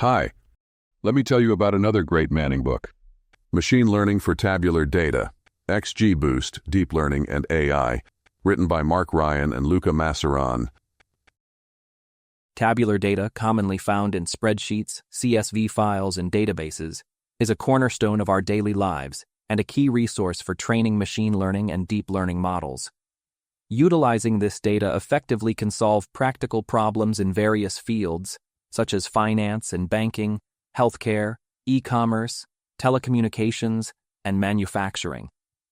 Hi, let me tell you about another great Manning book, Machine Learning for Tabular Data, XGBoost, Deep Learning and AI, written by Mark Ryan and Luca Massaran. Tabular data, commonly found in spreadsheets, CSV files, and databases, is a cornerstone of our daily lives and a key resource for training machine learning and deep learning models. Utilizing this data effectively can solve practical problems in various fields, such as finance and banking, healthcare, e-commerce, telecommunications, and manufacturing.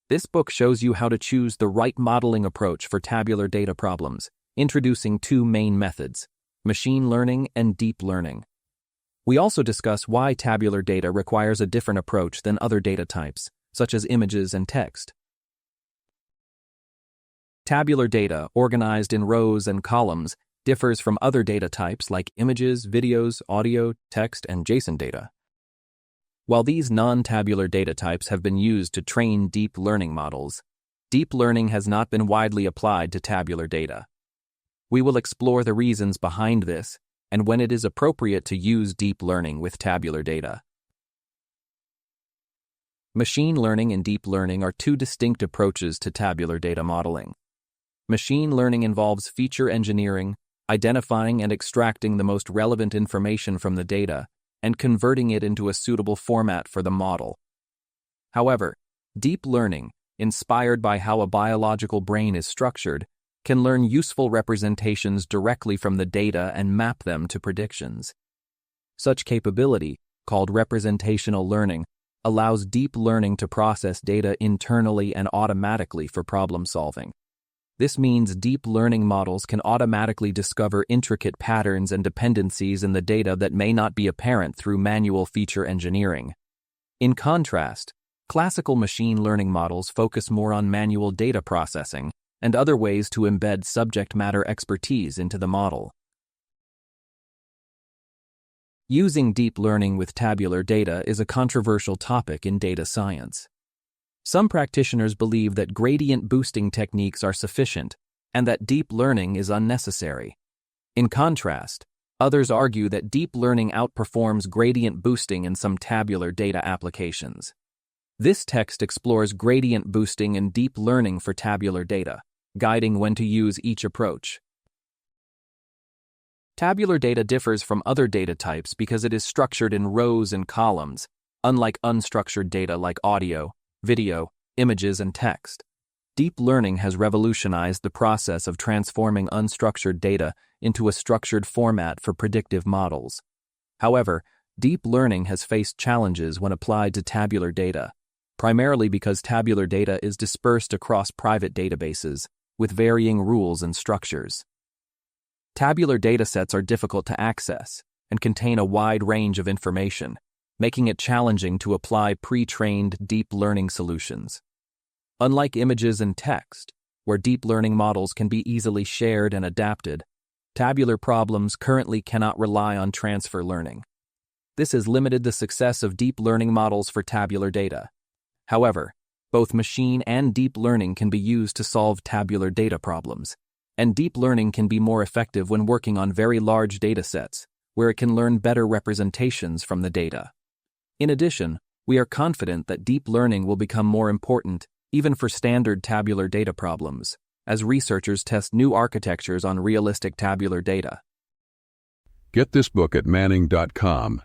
This book shows you how to choose the right modeling approach for tabular data problems, introducing two main methods: machine learning and deep learning. We also discuss why tabular data requires a different approach than other data types, such as images and text. Tabular data, organized in rows and columns, differs from other data types like images, videos, audio, text, and JSON data. While these non-tabular data types have been used to train deep learning models, deep learning has not been widely applied to tabular data. We will explore the reasons behind this and when it is appropriate to use deep learning with tabular data. Machine learning and deep learning are two distinct approaches to tabular data modeling. Machine learning involves feature engineering, identifying and extracting the most relevant information from the data, and converting it into a suitable format for the model. However, deep learning, inspired by how a biological brain is structured, can learn useful representations directly from the data and map them to predictions. Such capability, called representational learning, allows deep learning to process data internally and automatically for problem solving. This means deep learning models can automatically discover intricate patterns and dependencies in the data that may not be apparent through manual feature engineering. In contrast, classical machine learning models focus more on manual data processing and other ways to embed subject matter expertise into the model. Using deep learning with tabular data is a controversial topic in data science. Some practitioners believe that gradient boosting techniques are sufficient and that deep learning is unnecessary. In contrast, others argue that deep learning outperforms gradient boosting in some tabular data applications. This text explores gradient boosting and deep learning for tabular data, guiding when to use each approach. Tabular data differs from other data types because it is structured in rows and columns, unlike unstructured data like audio, video, images, and text. Deep learning has revolutionized the process of transforming unstructured data into a structured format for predictive models. However, deep learning has faced challenges when applied to tabular data, primarily because tabular data is dispersed across private databases with varying rules and structures. Tabular datasets are difficult to access and contain a wide range of information, making it challenging to apply pre-trained deep learning solutions. Unlike images and text, where deep learning models can be easily shared and adapted, tabular problems currently cannot rely on transfer learning. This has limited the success of deep learning models for tabular data. However, both machine and deep learning can be used to solve tabular data problems, and deep learning can be more effective when working on very large datasets, where it can learn better representations from the data. In addition, we are confident that deep learning will become more important even for standard tabular data problems, as researchers test new architectures on realistic tabular data. Get this book at Manning.com